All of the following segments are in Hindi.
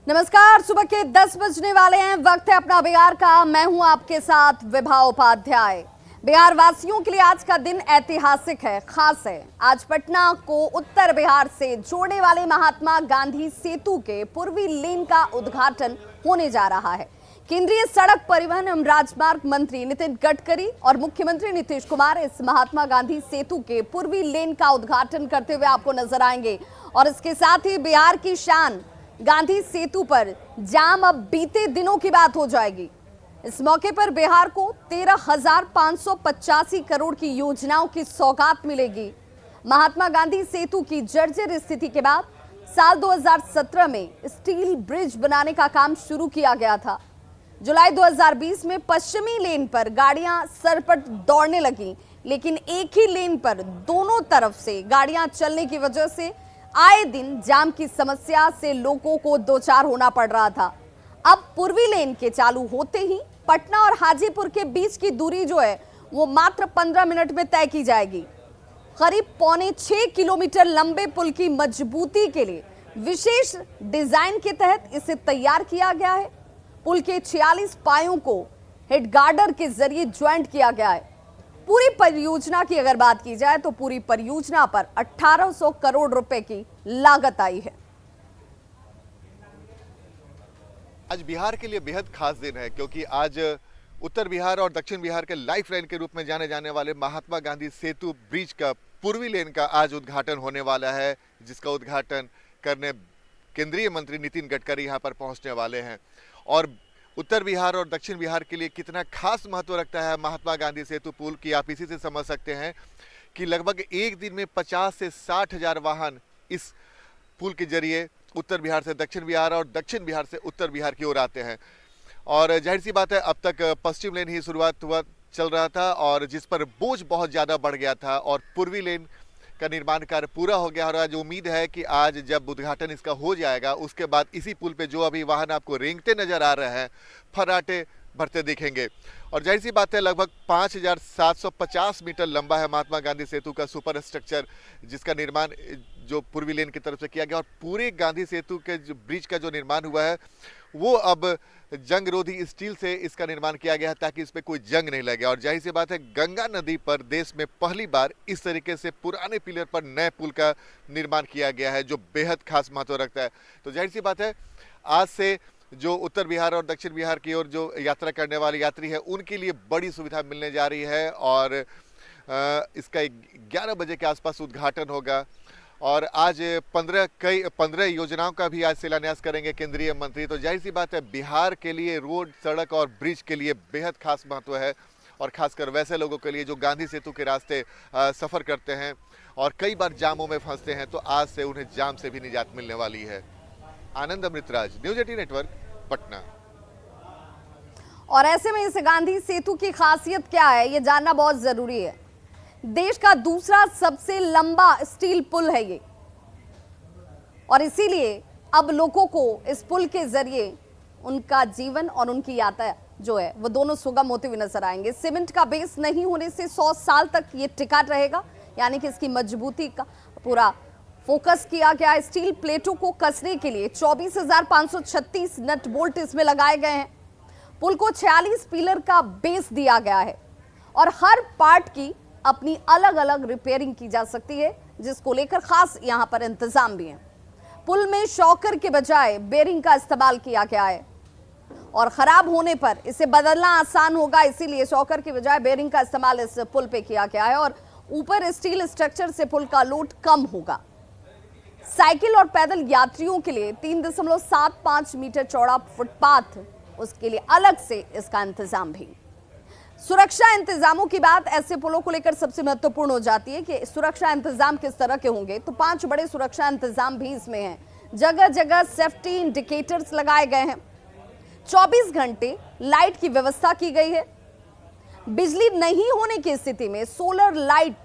नमस्कार, सुबह के 10 बजने वाले हैं। वक्त है अपना बिहार का। मैं हूं आपके साथ विभा उपाध्याय। बिहार वासियों के लिए आज का दिन ऐतिहासिक है, खास है। आज पटना को उत्तर बिहार से जोड़ने वाले महात्मा गांधी सेतु के पूर्वी लेन का उद्घाटन होने जा रहा है। केंद्रीय सड़क परिवहन एवं राजमार्ग मंत्री नितिन गडकरी और मुख्यमंत्री नीतीश कुमार इस महात्मा गांधी सेतु के पूर्वी लेन का उद्घाटन करते हुए आपको नजर आएंगे। और इसके साथ ही बिहार की शान गांधी सेतु पर जाम अब बीते दिनों की बात हो जाएगी। इस मौके पर बिहार को 13,585 करोड़ की योजनाओं की सौगात मिलेगी। महात्मा गांधी सेतु की जर्जर स्थिति के बाद साल 2017 में स्टील ब्रिज बनाने का काम शुरू किया गया था। जुलाई 2020 में पश्चिमी लेन पर गाड़ियां सरपट दौड़ने लगी, लेकिन एक ही लेन पर दोनों तरफ से गाड़ियां चलने की वजह से आए दिन जाम की समस्या से लोगों को दो चार होना पड़ रहा था। अब पूर्वी लेन के चालू होते ही पटना और हाजीपुर के बीच की दूरी जो है वो मात्र 15 मिनट में तय की जाएगी। करीब 6.25 किलोमीटर लंबे पुल की मजबूती के लिए विशेष डिजाइन के तहत इसे तैयार किया गया है। पुल के 46 पायों को हेड गार्डर के जरिए ज्वाइंट किया गया है। पूरी परियोजना की अगर बात की जाए तो पूरी परियोजना पर 1800 करोड़ रुपए की लागत आई है। आज बिहार के लिए बेहद खास दिन है, क्योंकि आज उत्तर बिहार और दक्षिण बिहार के लाइफ लाइन के रूप में जाने जाने वाले महात्मा गांधी सेतु ब्रिज का पूर्वी लेन का आज उद्घाटन होने वाला है, जिसका उद्घाटन करने केंद्रीय मंत्री नितिन गडकरी यहां पर पहुंचने वाले हैं। और उत्तर बिहार और दक्षिण बिहार के लिए कितना खास महत्व रखता है महात्मा गांधी सेतु पुल की आप इसी से समझ सकते हैं कि लगभग एक दिन में 50 से 60 हजार वाहन इस पुल के जरिए उत्तर बिहार से दक्षिण बिहार और दक्षिण बिहार से उत्तर बिहार की ओर आते हैं। और जाहिर सी बात है, अब तक पश्चिम लेन ही शुरुआत चल रहा था और जिस पर बोझ बहुत ज़्यादा बढ़ गया था, और पूर्वी लेन का निर्माण कार्य पूरा हो गया। और आज उम्मीद है कि आज जब उद्घाटन इसका हो जाएगा उसके बाद इसी पुल पे जो अभी वाहन आपको रेंगते नजर आ रहे हैं, फर्राटे भरते दिखेंगे। और जाहिर सी बात है, लगभग 5,750 मीटर लंबा है महात्मा गांधी सेतु का सुपर स्ट्रक्चर, जिसका निर्माण जो पूर्वी लेन की तरफ से किया गया। और पूरे गांधी सेतु के जो ब्रिज का जो निर्माण हुआ है वो अब जंग रोधी स्टील से इसका निर्माण किया गया है, ताकि इस पर कोई जंग नहीं लगे। और जाहिर सी बात है, गंगा नदी पर देश में पहली बार इस तरीके से पुराने पिलर पर नए पुल का निर्माण किया गया है, जो बेहद खास महत्व रखता है। तो जाहिर सी बात है, आज से जो उत्तर बिहार और दक्षिण बिहार की ओर जो यात्रा करने वाले यात्री है उनके लिए बड़ी सुविधा मिलने जा रही है। और इसका 11 बजे के आसपास उद्घाटन होगा। और आज 15 योजनाओं का भी आज शिलान्यास करेंगे केंद्रीय मंत्री। तो जाहिर सी बात है, बिहार के लिए रोड, सड़क और ब्रिज के लिए बेहद खास महत्व है। और खासकर वैसे लोगों के लिए जो गांधी सेतु के रास्ते सफ़र करते हैं और कई बार जामों में फंसते हैं, तो आज से उन्हें जाम से भी निजात मिलने वाली है। आनंद अमृतराज, न्यूज़ 18 नेटवर्क, पटना। और ऐसे में इस गांधी सेतु की खासियत क्या है, ये जानना बहुत जरूरी है। देश का दूसरा सबसे लंबा स्टील पुल है ये, और इसीलिए अब लोगों को इस पुल के जरिए उनका जीवन और उनकी यात्रा जो है वो दोनों सुगम होते हुए नजर आएंगे। सीमेंट का बेस नहीं होने से 100 साल तक ये टिका रहेगा, यानी कि इसकी मजबूती का पूरा फोकस किया गया। स्टील प्लेटों को कसने के लिए 24,536 नट बोल्ट इसमें लगाए गए हैं। पुल को 46 पिलर का बेस दिया गया है और हर पार्ट की अपनी अलग अलग रिपेयरिंग की जा सकती है, जिसको लेकर खास यहां पर इंतजाम भी है। पुल में शॉकर के बजाय बेरिंग का इस्तेमाल किया गया है और खराब होने पर इसे बदलना आसान होगा, इसीलिए शॉकर के बजाय बेरिंग का इस्तेमाल इस पुल पे किया गया है। और ऊपर स्टील स्ट्रक्चर से पुल का लोड कम होगा। साइकिल और पैदल यात्रियों के लिए 3.75 मीटर चौड़ा फुटपाथ, उसके लिए अलग से इसका इंतजाम भी। सुरक्षा इंतजामों की बात ऐसे पुलों को लेकर सबसे महत्वपूर्ण हो जाती है कि सुरक्षा इंतजाम किस तरह के होंगे। तो 5 बड़े सुरक्षा इंतजाम भी इसमें हैं। जगह जगह सेफ्टी इंडिकेटर्स लगाए गए हैं। 24 घंटे लाइट की व्यवस्था की गई है। बिजली नहीं होने की स्थिति में सोलर लाइट,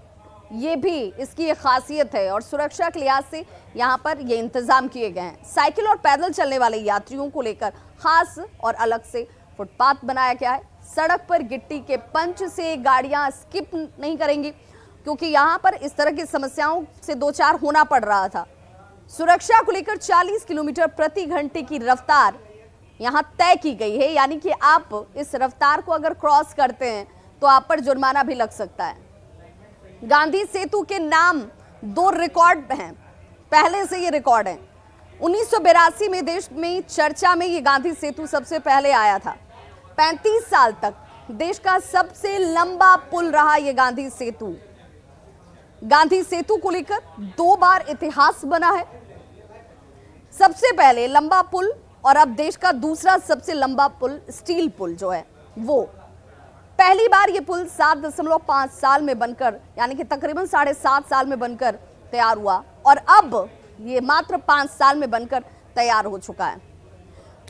ये भी इसकी एक खासियत है। और सुरक्षा के लिहाज से यहाँ पर ये इंतजाम किए गए हैं। साइकिल और पैदल चलने वाले यात्रियों को लेकर खास और अलग से फुटपाथ बनाया गया है। सड़क पर गिट्टी के पंच से गाड़ियां स्किप नहीं करेंगी, क्योंकि यहाँ पर इस तरह की समस्याओं से दो चार होना पड़ रहा था। सुरक्षा को लेकर 40 किलोमीटर प्रति घंटे की रफ्तार यहां तय की गई है, यानी कि आप इस रफ्तार को अगर क्रॉस करते हैं तो आप पर जुर्माना भी लग सकता है। गांधी सेतु के नाम 2 रिकॉर्ड हैं, पहले से ये रिकॉर्ड है। 1982 में देश में चर्चा में ये गांधी सेतु सबसे पहले आया था। 35 साल तक देश का सबसे लंबा पुल रहा ये गांधी सेतु। गांधी सेतु को लेकर 2 बार इतिहास बना है। सबसे पहले लंबा पुल और अब देश का दूसरा सबसे लंबा पुल स्टील पुल जो है वो। पहली बार ये पुल 7.5 साल में बनकर, यानी कि तकरीबन 7.5 साल में बनकर तैयार हुआ और अब ये मात्र 5 साल में बनकर तैयार हो चुका है।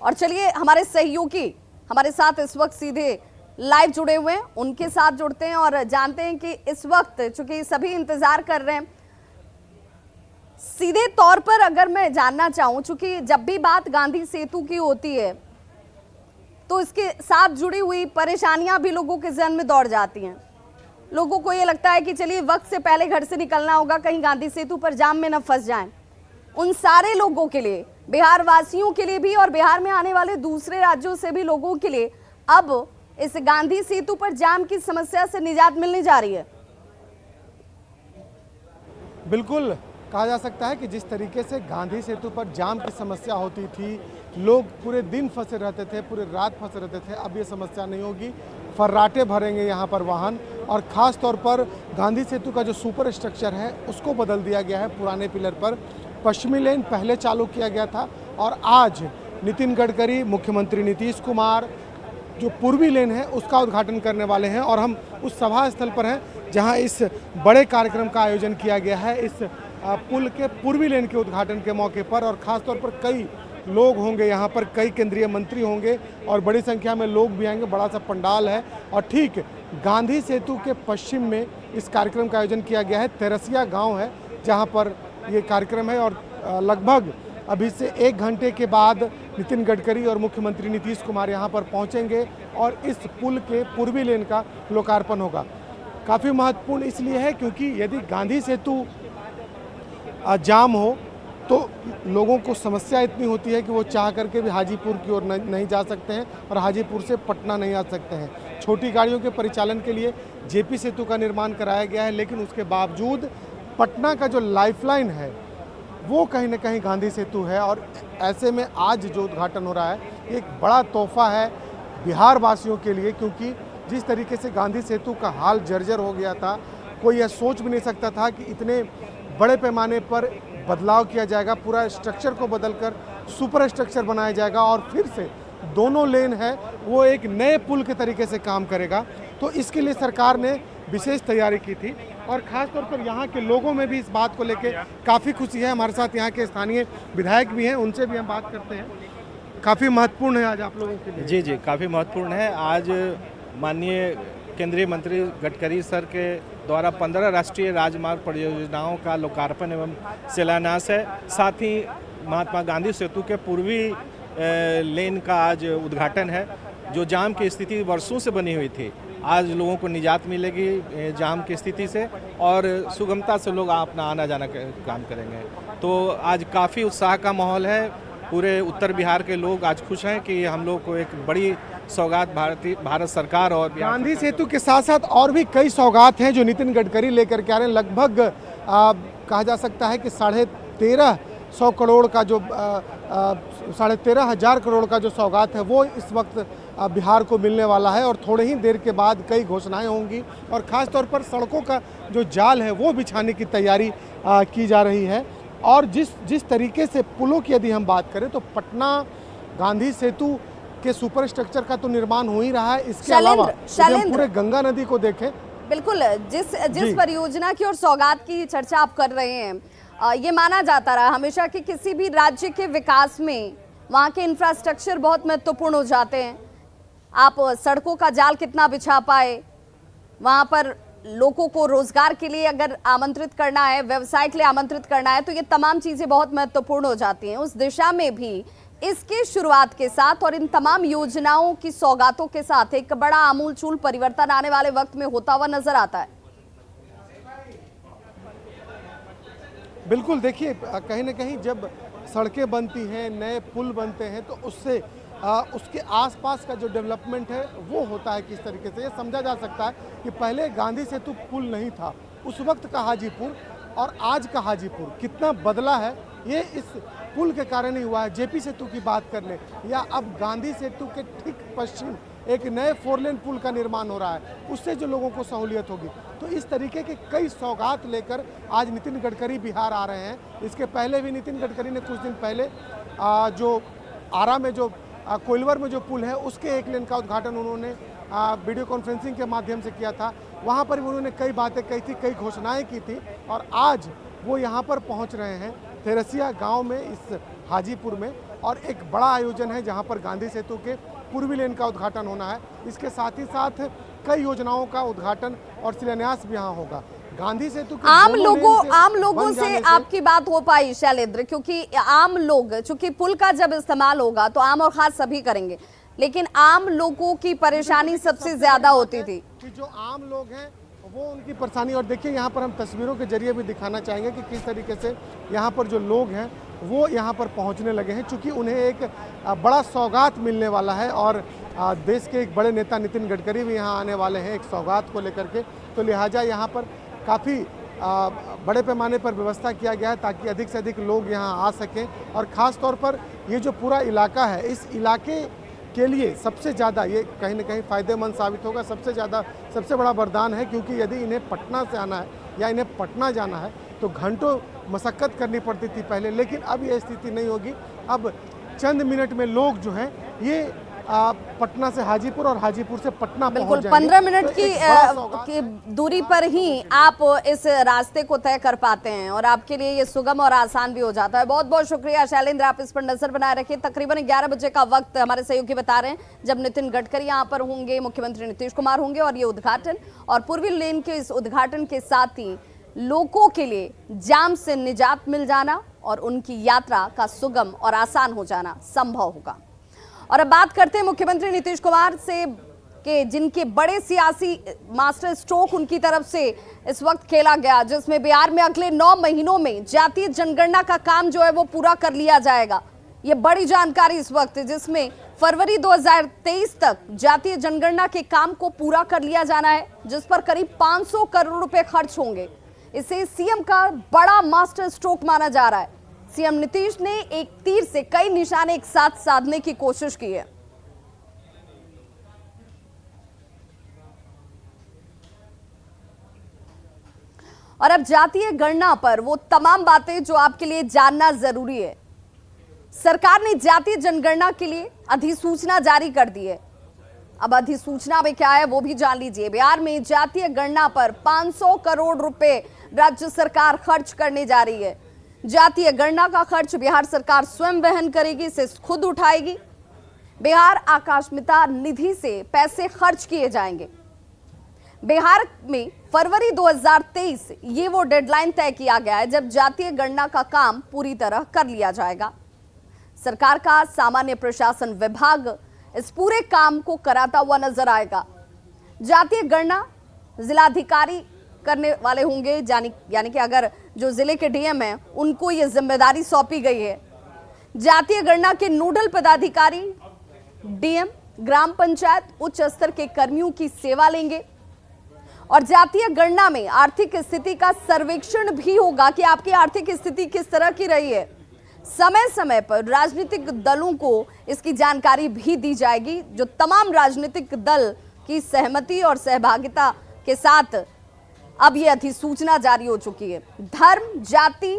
और चलिए हमारे सहयोगी हमारे साथ इस वक्त सीधे लाइव जुड़े हुए हैं, उनके साथ जुड़ते हैं और जानते हैं कि इस वक्त चूंकि सभी इंतजार कर रहे हैं, सीधे तौर पर अगर मैं जानना चाहूं, चूंकि जब भी बात गांधी सेतु की होती है तो इसके साथ जुड़ी हुई परेशानियां भी लोगों के जहन में दौड़ जाती हैं। लोगों को ये लगता है कि चलिए वक्त से पहले घर से निकलना होगा, कहीं गांधी सेतु पर जाम में न फंस जाएं। उन सारे लोगों के लिए, बिहार वासियों के लिए भी और बिहार में आने वाले दूसरे राज्यों से भी लोगों के लिए अब इस गांधी सेतु पर जाम की समस्या से निजात मिलने जा रही है। बिल्कुल कहा जा सकता है कि जिस तरीके से गांधी सेतु पर जाम की समस्या होती थी, लोग पूरे दिन फंसे रहते थे, पूरे रात फंसे रहते थे, अब ये समस्या नहीं होगी। फर्राटे भरेंगे यहाँ पर वाहन, और ख़ास तौर पर गांधी सेतु का जो सुपर स्ट्रक्चर है उसको बदल दिया गया है। पुराने पिलर पर पश्चिमी लेन पहले चालू किया गया था और आज नितिन गडकरी, मुख्यमंत्री नीतीश कुमार जो पूर्वी लेन है उसका उद्घाटन करने वाले हैं। और हम उस सभा स्थल पर हैं जहां इस बड़े कार्यक्रम का आयोजन किया गया है, इस पुल के पूर्वी लेन के उद्घाटन के मौके पर। और ख़ास तौर पर कई लोग होंगे यहाँ पर, कई केंद्रीय मंत्री होंगे और बड़ी संख्या में लोग भी आएंगे। बड़ा सा पंडाल है और ठीक गांधी सेतु के पश्चिम में इस कार्यक्रम का आयोजन किया गया है। तेरसिया गाँव है जहाँ पर ये कार्यक्रम है और लगभग अभी से 1 घंटे के बाद नितिन गडकरी और मुख्यमंत्री नीतीश कुमार यहाँ पर पहुँचेंगे और इस पुल के पूर्वी लेन का लोकार्पण होगा। काफ़ी महत्वपूर्ण इसलिए है क्योंकि यदि गांधी सेतु जाम हो तो लोगों को समस्या इतनी होती है कि वो चाह करके भी हाजीपुर की ओर नहीं जा सकते हैं और हाजीपुर से पटना नहीं आ सकते हैं। छोटी गाड़ियों के परिचालन के लिए जेपी सेतु का निर्माण कराया गया है, लेकिन उसके बावजूद पटना का जो लाइफलाइन है वो कहीं ना कहीं गांधी सेतु है। और ऐसे में आज जो उद्घाटन हो रहा है एक बड़ा तोहफा है बिहार वासियों के लिए, क्योंकि जिस तरीके से गांधी सेतु का हाल जर्जर हो गया था, कोई यह सोच भी नहीं सकता था कि इतने बड़े पैमाने पर बदलाव किया जाएगा। पूरा स्ट्रक्चर को बदलकर सुपर स्ट्रक्चर बनाया जाएगा और फिर से दोनों लेन है वो एक नए पुल के तरीके से काम करेगा। तो इसके लिए सरकार ने विशेष तैयारी की थी और ख़ास तौर पर यहाँ के लोगों में भी इस बात को लेकर काफ़ी खुशी है। हमारे साथ यहाँ के स्थानीय विधायक भी हैं, उनसे भी हम बात करते हैं। काफ़ी महत्वपूर्ण है आज आप लोगों के लिए। जी, काफ़ी महत्वपूर्ण है। आज माननीय केंद्रीय मंत्री गडकरी सर के द्वारा 15 राष्ट्रीय राजमार्ग परियोजनाओं का लोकार्पण एवं शिलान्यास है। साथ ही महात्मा गांधी सेतु के पूर्वी लेन का आज उद्घाटन है। जो जाम की स्थिति वर्षों से बनी हुई थी, आज लोगों को निजात मिलेगी जाम की स्थिति से और सुगमता से लोग अपना आना जाना काम करेंगे। तो आज काफ़ी उत्साह का माहौल है। पूरे उत्तर बिहार के लोग आज खुश हैं कि हम लोग को एक बड़ी सौगात भारत सरकार और गांधी सेतु के साथ साथ और भी कई सौगात हैं जो नितिन गडकरी लेकर के आ रहे हैं। लगभग कहा जा सकता है कि 1350 करोड़ का जो 13,500 करोड़ का जो सौगात है वो इस वक्त बिहार को मिलने वाला है। और थोड़े ही देर के बाद कई घोषणाएं होंगी और ख़ास तौर पर सड़कों का जो जाल है वो बिछाने की तैयारी की जा रही है। और जिस तरीके से पुलों की यदि हम बात करें तो पटना गांधी सेतु के सुपर स्ट्रक्चर का तो निर्माण हो ही रहा है। इसके अलावा हम पूरे गंगा नदी को देखें, बिल्कुल जिस परियोजना की और सौगात की चर्चा आप कर रहे हैं, ये माना जाता रहा हमेशा कि किसी भी राज्य के विकास में वहाँ के इंफ्रास्ट्रक्चर बहुत महत्वपूर्ण हो जाते हैं। आप सड़कों का जाल कितना बिछा पाए, वहाँ पर लोगों को रोजगार के लिए अगर आमंत्रित करना है, व्यवसाय के लिए आमंत्रित करना है, तो ये तमाम चीजें बहुत महत्वपूर्ण हो जाती हैं। उस दिशा में भी इसके शुरुआत के साथ और इन तमाम योजनाओं की सौगातों के साथ एक बड़ा आमूलचूल परिवर्तन आने वाले वक्त में होता हुआ नजर आता है। बिल्कुल, देखिए कहीं ना कहीं जब सड़कें बनती हैं, नए पुल बनते हैं, तो उससे उसके आसपास का जो डेवलपमेंट है वो होता है। किस तरीके से ये समझा जा सकता है कि पहले गांधी सेतु पुल नहीं था, उस वक्त का हाजीपुर और आज का हाजीपुर कितना बदला है, ये इस पुल के कारण ही हुआ है। जेपी सेतु की बात कर ले या अब गांधी सेतु के ठीक पश्चिम एक नए 4 लेन पुल का निर्माण हो रहा है, उससे जो लोगों को सहूलियत होगी। तो इस तरीके के कई सौगात लेकर आज नितिन गडकरी बिहार आ रहे हैं। इसके पहले भी नितिन गडकरी ने कुछ दिन पहले जो आरा में जो कोइलवर में जो पुल है उसके 1 लेन का उद्घाटन उन्होंने वीडियो कॉन्फ्रेंसिंग के माध्यम से किया था। वहाँ पर भी उन्होंने कई बातें कही थी, कई घोषणाएं की थी और आज वो यहाँ पर पहुँच रहे हैं थेरसिया गांव में, इस हाजीपुर में, और एक बड़ा आयोजन है जहाँ पर गांधी सेतु के पूर्वी लेन का उद्घाटन होना है। इसके साथ ही साथ कई योजनाओं का उद्घाटन और शिलान्यास भी यहाँ होगा। गांधी सेतु के आम लोगों से आपकी बात हो पाई शैलेंद्र, क्योंकि आम लोग, चूंकि पुल का जब इस्तेमाल होगा तो आम और खास सभी करेंगे, लेकिन आम लोगों की परेशानी सबसे ज्यादा होती थी कि जो आम लोग हैं वो उनकी परेशानी। और देखिए यहाँ पर हम तस्वीरों के जरिए भी दिखाना चाहेंगे कि किस तरीके से यहाँ पर जो लोग हैं वो यहाँ पर पहुँचने लगे हैं, चूँकि उन्हें एक बड़ा सौगात मिलने वाला है और देश के एक बड़े नेता नितिन गडकरी भी यहाँ आने वाले हैं एक सौगात को लेकर के। तो लिहाजा यहाँ पर काफ़ी बड़े पैमाने पर व्यवस्था किया गया है ताकि अधिक से अधिक लोग यहाँ आ सकें। और ख़ास तौर पर ये जो पूरा इलाका है, इस इलाके के लिए सबसे ज़्यादा ये कहीं ना कहीं फ़ायदेमंद साबित होगा। सबसे बड़ा वरदान है, क्योंकि यदि इन्हें पटना से आना है या इन्हें पटना जाना है तो घंटों मशक्क़त करनी पड़ती थी पहले, लेकिन अब ये स्थिति नहीं होगी। अब चंद मिनट में लोग जो हैं ये पटना से हाजीपुर और हाजीपुर से पटना बिल्कुल पहुंच जाएंगे। 15 मिनट तो की दूरी पर ही आप इस रास्ते को तय कर पाते हैं और आपके लिए ये सुगम और आसान भी हो जाता है। बहुत बहुत शुक्रिया शैलेंद्र, आप इस पर नजर बनाए रखिए। तकरीबन 11 बजे का वक्त हमारे सहयोगी बता रहे हैं जब नितिन गडकरी यहाँ पर होंगे, मुख्यमंत्री नीतीश कुमार होंगे और ये उद्घाटन और पूर्वी लेन के इस उद्घाटन के साथ ही लोगों के लिए जाम से निजात मिल जाना और उनकी यात्रा का सुगम और आसान हो जाना संभव होगा। और अब बात करते हैं मुख्यमंत्री नीतीश कुमार से कि जिनके बड़े सियासी मास्टर स्ट्रोक उनकी तरफ से इस वक्त खेला गया, जिसमें बिहार में अगले 9 महीनों में जातीय जनगणना का काम जो है वो पूरा कर लिया जाएगा। ये बड़ी जानकारी इस वक्त, जिसमें फरवरी 2023 तक जातीय जनगणना के काम को पूरा कर लिया जाना है, जिस पर करीब 500 करोड़ रुपए खर्च होंगे। इसे सीएम का बड़ा मास्टर स्ट्रोक माना जा रहा है। सीएम नीतीश ने एक तीर से कई निशाने एक साथ साधने की कोशिश की है। और अब जातीय गणना पर वो तमाम बातें जो आपके लिए जानना जरूरी है। सरकार ने जातीय जनगणना के लिए अधिसूचना जारी कर दी है। अब अधिसूचना में क्या है वो भी जान लीजिए। बिहार में जातीय गणना पर 500 करोड़ रुपए राज्य सरकार खर्च करने जा रही है। जातीय गणना का खर्च बिहार सरकार स्वयं वहन करेगी, इसे खुद उठाएगी। बिहार आकस्मिकता निधि से पैसे खर्च किए जाएंगे। बिहार में फरवरी 2023 ये वो डेडलाइन तय किया गया है जब जातीय गणना का काम पूरी तरह कर लिया जाएगा। सरकार का सामान्य प्रशासन विभाग इस पूरे काम को कराता हुआ नजर आएगा। जातीय गणना जिलाधिकारी करने वाले होंगे, यानी कि अगर जो जिले के डीएम हैं उनको ये जिम्मेदारी सौंपी गई है। जातीय गणना के नोडल पदाधिकारी डीएम, ग्राम पंचायत, उच्च स्तर के कर्मियों की सेवा लेंगे और जातीय गणना में आर्थिक स्थिति का सर्वेक्षण भी होगा कि आपकी आर्थिक स्थिति किस तरह की रही है। समय समय पर राजनीतिक दलों को इसकी जानकारी भी दी जाएगी, जो तमाम राजनीतिक दल की सहमति और सहभागिता के साथ अब ये अधिसूचना जारी हो चुकी है। धर्म, जाति,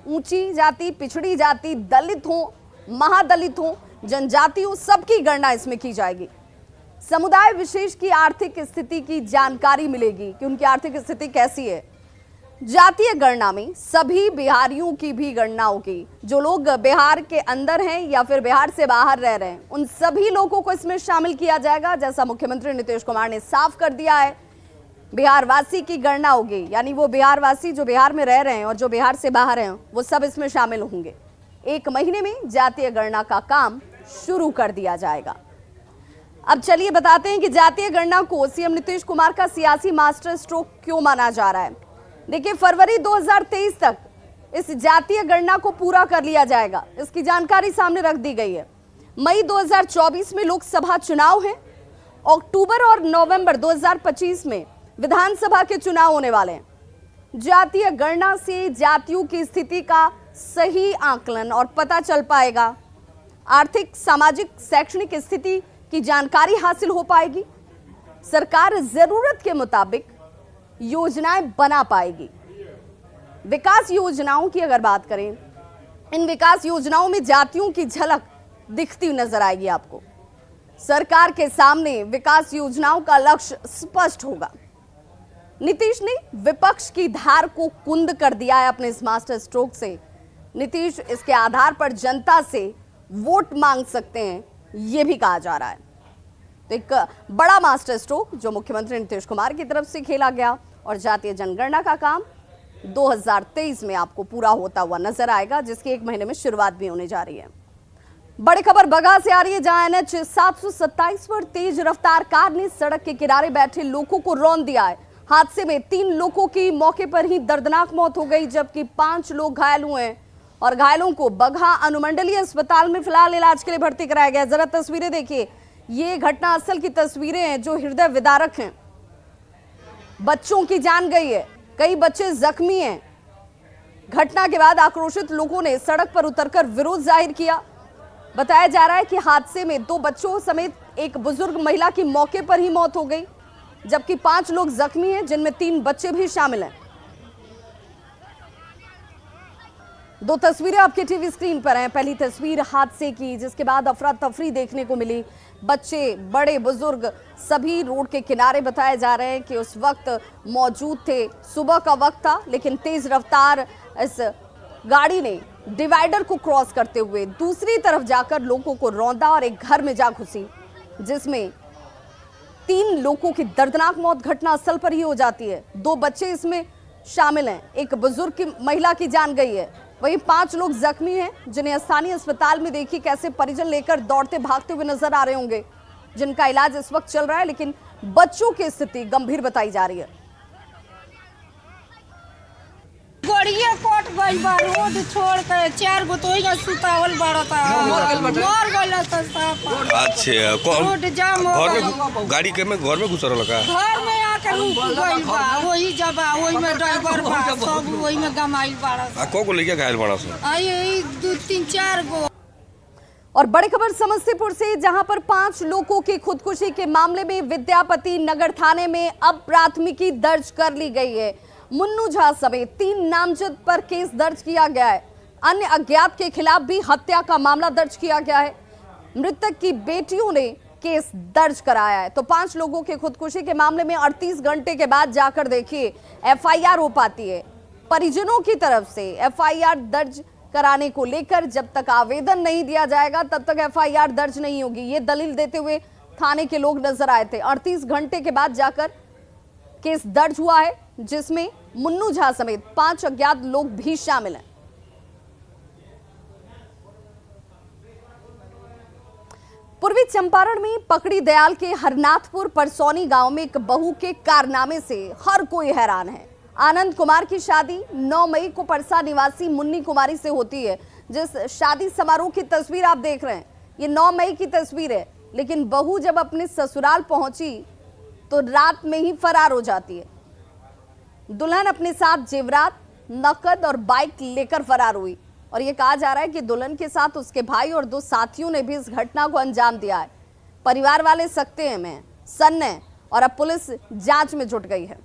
ऊंची जाति, पिछड़ी जाति, दलित हो, महादलित हो, जनजाति हो, सबकी गणना इसमें की जाएगी। समुदाय विशेष की आर्थिक स्थिति की जानकारी मिलेगी कि उनकी आर्थिक स्थिति कैसी है। जातीय गणना में सभी बिहारियों की भी गणना होगी। जो लोग बिहार के अंदर हैं या फिर बिहार से बाहर रह रहे हैं, उन सभी लोगों को इसमें शामिल किया जाएगा। जैसा मुख्यमंत्री नीतीश कुमार ने साफ कर दिया है, बिहार वासी की गणना होगी, यानी वो बिहार वासी जो बिहार में रह रहे हैं और जो बिहार से बाहर हैं वो सब इसमें शामिल होंगे। 1 महीने में जातीय गणना का काम शुरू कर दिया जाएगा। अब चलिए बताते हैं कि जातीय गणना को सीएम नीतीश कुमार का सियासी मास्टर स्ट्रोक क्यों माना जा रहा है। देखिए, फरवरी 2023 तक इस जातीय गणना को पूरा कर लिया जाएगा। इसकी जानकारी सामने रख दी गई है। मई 2024 में लोकसभा चुनाव हैं। अक्टूबर और नवंबर 2025 में विधानसभा के चुनाव होने वाले हैं। जातीय गणना से जातियों की स्थिति का सही आकलन और पता चल पाएगा। आर्थिक, सामाजिक, शैक्षणिक स्थिति की जानकारी हासिल हो पाएगी। सरकार जरूरत के मुताबिक योजनाएं बना पाएगी। विकास योजनाओं की अगर बात करें, इन विकास योजनाओं में जातियों की झलक दिखती नजर आएगी आपको। सरकार के सामने विकास योजनाओं का लक्ष्य स्पष्ट होगा। नीतीश ने विपक्ष की धार को कुंद कर दिया है अपने इस मास्टर स्ट्रोक से। नीतीश इसके आधार पर जनता से वोट मांग सकते हैं, यह भी कहा जा रहा है। तो एक बड़ा मास्टर स्ट्रोक जो मुख्यमंत्री नीतीश कुमार की तरफ से खेला गया और जातीय जनगणना का काम 2023 में आपको पूरा होता हुआ नजर आएगा, जिसकी 1 महीने में शुरुआत भी होने जा रही है। बड़ी खबर बगहा से आ रही है, जहां NH 727 पर तेज रफ्तार कार ने सड़क के किनारे बैठे लोगों को रौंद दिया है। हादसे में 3 लोगों की मौके पर ही दर्दनाक मौत हो गई, जबकि 5 लोग घायल हुए हैं और घायलों को बगहा अनुमंडलीय अस्पताल में फिलहाल इलाज के लिए भर्ती कराया गया। जरा तस्वीरें देखिए, ये घटना असल की तस्वीरें हैं जो हृदय विदारक हैं। बच्चों की जान गई है, कई बच्चे जख्मी हैं। घटना के बाद आक्रोशित लोगों ने सड़क पर उतरकर विरोध जाहिर किया। बताया जा रहा है कि हादसे में 2 बच्चों समेत एक बुजुर्ग महिला की मौके पर ही मौत हो गई, जबकि 5 लोग जख्मी हैं, जिनमें 3 बच्चे भी शामिल हैं। 2 तस्वीरें आपके टीवी स्क्रीन पर हैं। पहली तस्वीर हादसे की, जिसके बाद अफरा तफरी देखने को मिली। बच्चे, बड़े बुजुर्ग सभी रोड के किनारे बताए जा रहे हैं कि उस वक्त मौजूद थे। सुबह का वक्त था, लेकिन तेज रफ्तार इस गाड़ी ने डिवाइडर को क्रॉस करते हुए दूसरी तरफ जाकर लोगों को रौंदा और एक घर में जा घुसी, जिसमें 3 लोगों की दर्दनाक मौत घटना स्थल पर ही हो जाती है। 2 बच्चे इसमें शामिल हैं, एक बुजुर्ग की महिला की जान गई है, वहीं 5 लोग जख्मी हैं, जिन्हें स्थानीय अस्पताल में देखिए कैसे परिजन लेकर दौड़ते भागते हुए नजर आ रहे होंगे, जिनका इलाज इस वक्त चल रहा है, लेकिन बच्चों की स्थिति गंभीर बताई जा रही है। गड़िया कट गई बा, रोड छोड़ के 4 गो तो यहाँ सुतावल बाड़ता मर गइल त साफ। अच्छा, रोड जाम हो घर गइल। में गाड़ी के में घर में घुस रहल का? घर में आके रुक गइल बा, वही जबा, वही में ड्राइवर बा, सब वही में गमाइल बाड़ा। आ को लेके घायल बड़ा सन? आई 2, 3, 4 गो। और बड़ी खबर समस्तीपुर से, जहां पर 5 लोगों की खुदकुशी के मामले में विद्यापति नगर थाने में अब प्राथमिकी दर्ज कर ली गई है। मुन्नू झा समेत 3 नामजद पर केस दर्ज किया गया है। अन्य अज्ञात के खिलाफ भी हत्या का मामला दर्ज किया गया है। मृतक की बेटियों ने केस दर्ज कराया है। तो 5 लोगों के खुदकुशी के मामले में 38 घंटे के बाद जाकर देखिए FIR हो पाती है। परिजनों की तरफ से FIR दर्ज कराने को लेकर जब तक आवेदन नहीं दिया जाएगा तब तक FIR दर्ज नहीं होगी, ये दलील देते हुए थाने के लोग नजर आए थे। 38 घंटे के बाद जाकर केस दर्ज हुआ है, जिसमें मुन्नू झा समेत 5 अज्ञात लोग भी शामिल हैं। पूर्वी चंपारण में पकड़ी दयाल के हरनाथपुर परसौनी गांव में एक बहू के कारनामे से हर कोई हैरान है। आनंद कुमार की शादी 9 मई को परसा निवासी मुन्नी कुमारी से होती है। जिस शादी समारोह की तस्वीर आप देख रहे हैं, ये 9 मई की तस्वीर है, लेकिन बहू जब अपने ससुराल पहुंची तो रात में ही फरार हो जाती है। दुल्हन अपने साथ जेवरात, नकद और बाइक लेकर फरार हुई और ये कहा जा रहा है कि दुल्हन के साथ उसके भाई और 2 साथियों ने भी इस घटना को अंजाम दिया है। परिवार वाले सकते में सन्न है और अब पुलिस जांच में जुट गई है।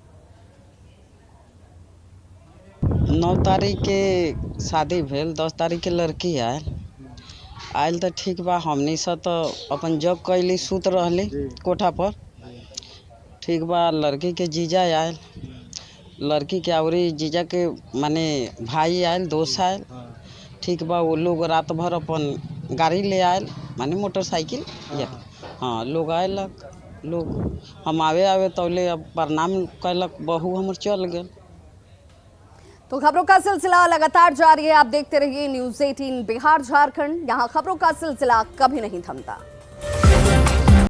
9 तारीख के शादी भेल, 10 तारीख के लड़की आयल तो ठीक बा। हमनी से तो अपन जॉब कैली, सुत रहली कोठा पर, ठीक बा। लड़की के जीजा आयल, लड़की के आवरी जीजा के माने भाई आयल, दोस्त आयल, ठीक बा। वो लोग रात भर अपन गाड़ी ले आयल, माने मोटरसाइकिल, हाँ लोग आयलक। लोग हम आवे तौले अब प्रणाम कैलक, बहू हमर चल गए। तो खबरों का सिलसिला लगातार जारी है। आप देखते रहिए न्यूज़ 18 बिहार झारखंड। यहाँ खबरों का सिलसिला कभी नहीं थमता।